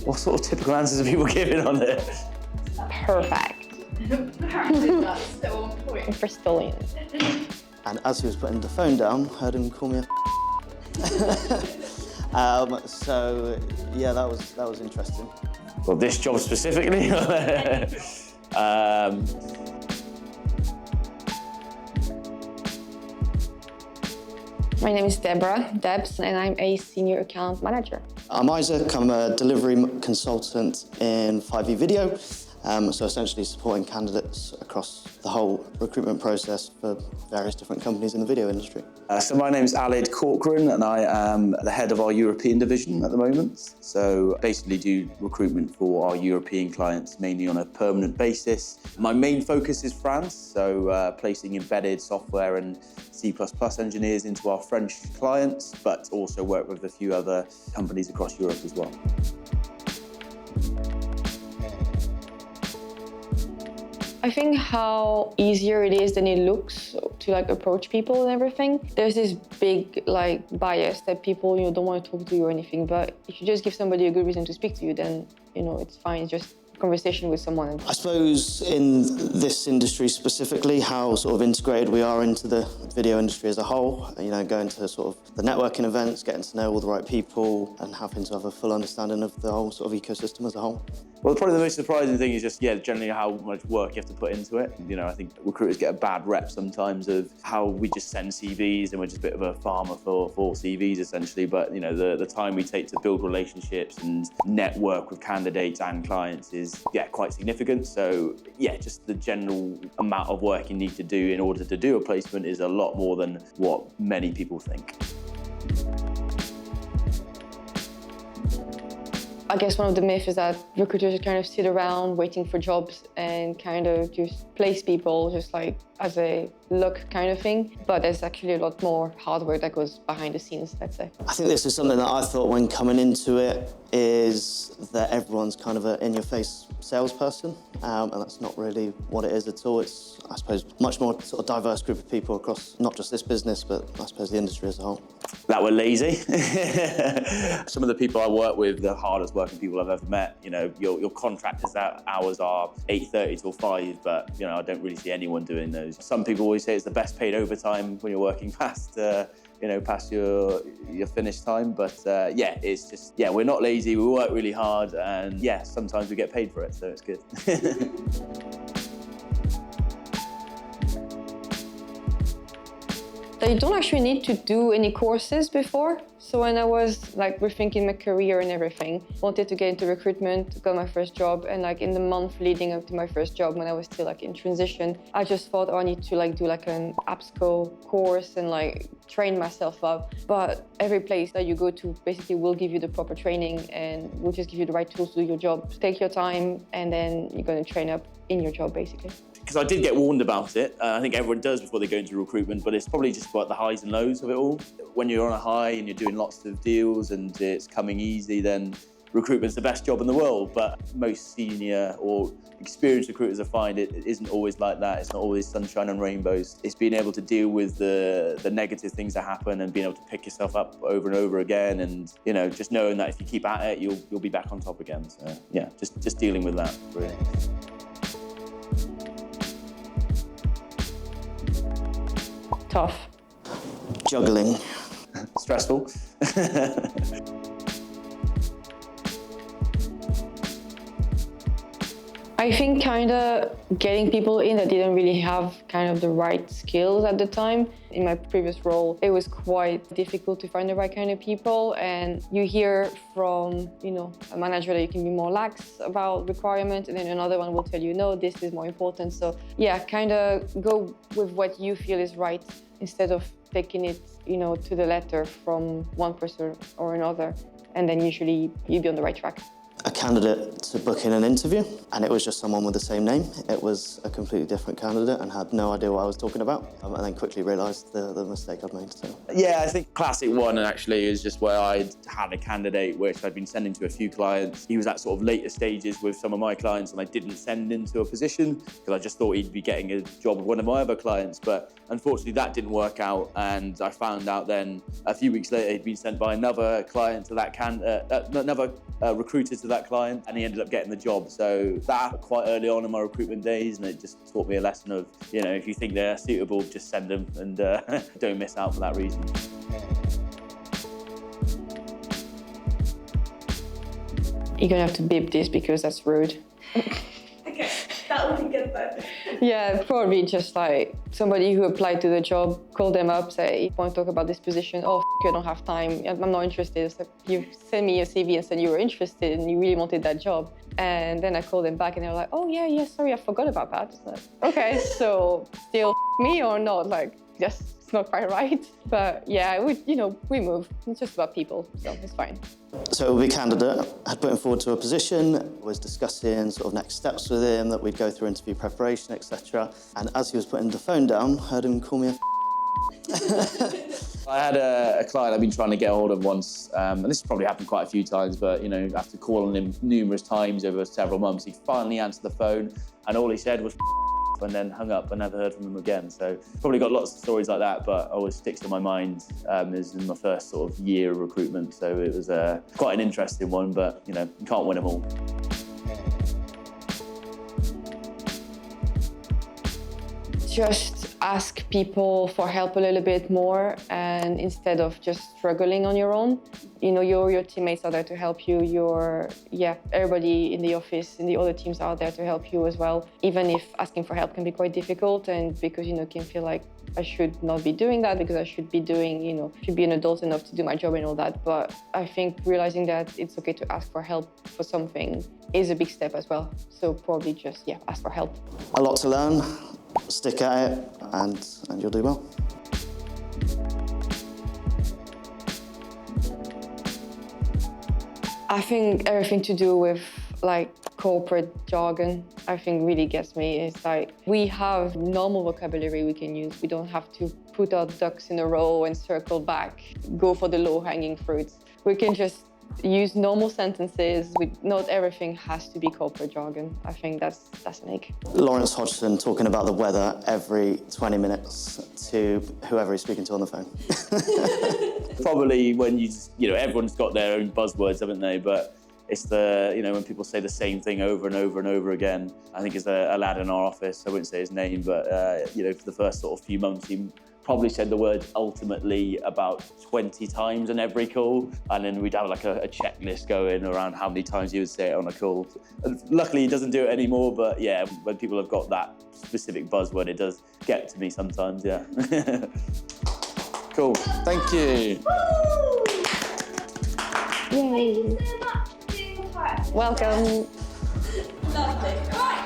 What sort of typical answers are people giving on it? Perfect. Apparently that's still on point. Bristolian. And as he was putting the phone down, heard him call me a so yeah, that was interesting. Well, this job specifically. My name is Debs, and I'm a senior account manager. I'm Isaac, I'm a delivery consultant in 5e Video, so essentially supporting candidates across the whole recruitment process for various different companies in the video industry. So my name's Alid Corcoran, and I am the head of our European division at the moment. So basically do recruitment for our European clients, mainly on a permanent basis. My main focus is France, so placing embedded software and C++ engineers into our French clients, but also work with a few other companies across Europe as well. I think how easier it is than it looks to approach people and everything. There's this big bias that people don't want to talk to you or anything, but if you just give somebody a good reason to speak to you, then it's fine. It's just a conversation with someone. I suppose in this industry specifically, how sort of integrated we are into the video industry as a whole, going to sort of the networking events, getting to know all the right people and having to have a full understanding of the whole sort of ecosystem as a whole. Well, probably the most surprising thing is just, generally how much work you have to put into it. I think recruiters get a bad rep sometimes of how we just send CVs and we're just a bit of a farmer for CVs essentially. But, the time we take to build relationships and network with candidates and clients is, quite significant. So, just the general amount of work you need to do in order to do a placement is a lot more than what many people think. I guess one of the myths is that recruiters kind of sit around waiting for jobs and kind of just place people just as a luck kind of thing. But there's actually a lot more hard work that goes behind the scenes, let's say. I think this is something that I thought when coming into it is that everyone's kind of an in-your-face salesperson, and that's not really what it is at all. It's, I suppose, much more sort of diverse group of people across not just this business, but I suppose the industry as a whole. That were lazy. Some of the people I work with, the hardest working people I've ever met. Your contractors' hours are 8:30 till 5, but I don't really see anyone doing those. Some people always say it's the best paid overtime when you're working past past your finished time. But it's just, we're not lazy, we work really hard, and sometimes we get paid for it, so it's good. I don't actually need to do any courses before. So when I was rethinking my career and everything, wanted to get into recruitment, got my first job, and in the month leading up to my first job, when I was still in transition, I just thought, I need to do an AppSco course and train myself up. But every place that you go to basically will give you the proper training and will just give you the right tools to do your job. Take your time, and then you're going to train up in your job basically. Because I did get warned about it. I think everyone does before they go into recruitment, but it's probably just about the highs and lows of it all. When you're on a high and you're doing lots of deals and it's coming easy, then recruitment's the best job in the world. But most senior or experienced recruiters, I find it isn't always like that. It's not always sunshine and rainbows. It's being able to deal with the negative things that happen and being able to pick yourself up over and over again, and just knowing that if you keep at it, you'll be back on top again. So just dealing with that, really. Tough. Juggling. Stressful. I think kind of getting people in that didn't really have kind of the right skills at the time. In my previous role, it was quite difficult to find the right kind of people. And you hear from, a manager that you can be more lax about requirements, and then another one will tell you, no, this is more important. So kind of go with what you feel is right instead of taking it, to the letter from one person or another. And then usually you'll be on the right track. a candidate to book in an interview, and it was just someone with the same name. It was a completely different candidate and had no idea what I was talking about, and then quickly realised the mistake I'd made. So. Yeah, I think classic one actually is just where I'd had a candidate which I'd been sending to a few clients. He was at sort of later stages with some of my clients and I didn't send him to a position because I just thought he'd be getting a job with one of my other clients. But unfortunately that didn't work out, and I found out then a few weeks later he'd been sent by another client to that another recruiter to that client, and he ended up getting the job. So that quite early on in my recruitment days, and it just taught me a lesson of, you know, if you think they're suitable, just send them and don't miss out for that reason. You're gonna have to beep this because that's rude. Okay, that would be good then. Yeah, probably just like somebody who applied to the job, call them up, say, "You want to talk about this position?" "Oh, I don't have time. I'm not interested." So you send me your CV and said you were interested and you really wanted that job. And then I called them back and they were like, "Oh yeah, sorry, I forgot about that." It's like, okay, so still me or not? Like, yes, it's not quite right. But yeah, we move. It's just about people, so it's fine. So it would be a candidate. I'd put him forward to a position, was discussing sort of next steps with him, that we'd go through interview preparation, etc. And as he was putting the phone down, heard him call me a I had a client I've been trying to get hold of once, and this has probably happened quite a few times, but, you know, after calling him numerous times over several months, he finally answered the phone and all he said was and then hung up and never heard from him again. So probably got lots of stories like that, but always sticks to my mind is in my first sort of year of recruitment. So it was quite an interesting one, but, you know, you can't win them all. Just ask people for help a little bit more, and instead of just struggling on your own. You know, your teammates are there to help you. Everybody in the office, in the other teams are there to help you as well. Even if asking for help can be quite difficult, and because, you know, can feel like I should not be doing that because I should be doing, you know, should be an adult enough to do my job and all that. But I think realizing that it's okay to ask for help for something is a big step as well. So probably just, ask for help. A lot to learn, stick at it, and you'll do well. I think everything to do with like corporate jargon, I think really gets me. It's like we have normal vocabulary we can use. We don't have to put our ducks in a row and circle back, go for the low-hanging fruits. We can just use normal sentences. Not everything has to be corporate jargon. I think that's an egg. Lawrence Hodgson talking about the weather every 20 minutes to whoever he's speaking to on the phone. Probably when everyone's got their own buzzwords, haven't they? But it's when people say the same thing over and over and over again. I think there's a lad in our office, I wouldn't say his name, but for the first sort of few months, he probably said the word ultimately about 20 times on every call. And then we'd have like a checklist going around how many times he would say it on a call. And luckily he doesn't do it anymore, but yeah, when people have got that specific buzzword, it does get to me sometimes, yeah. Cool, thank you. Woo! Yay. Thank you so much for doing your part. Welcome. Lovely. Right.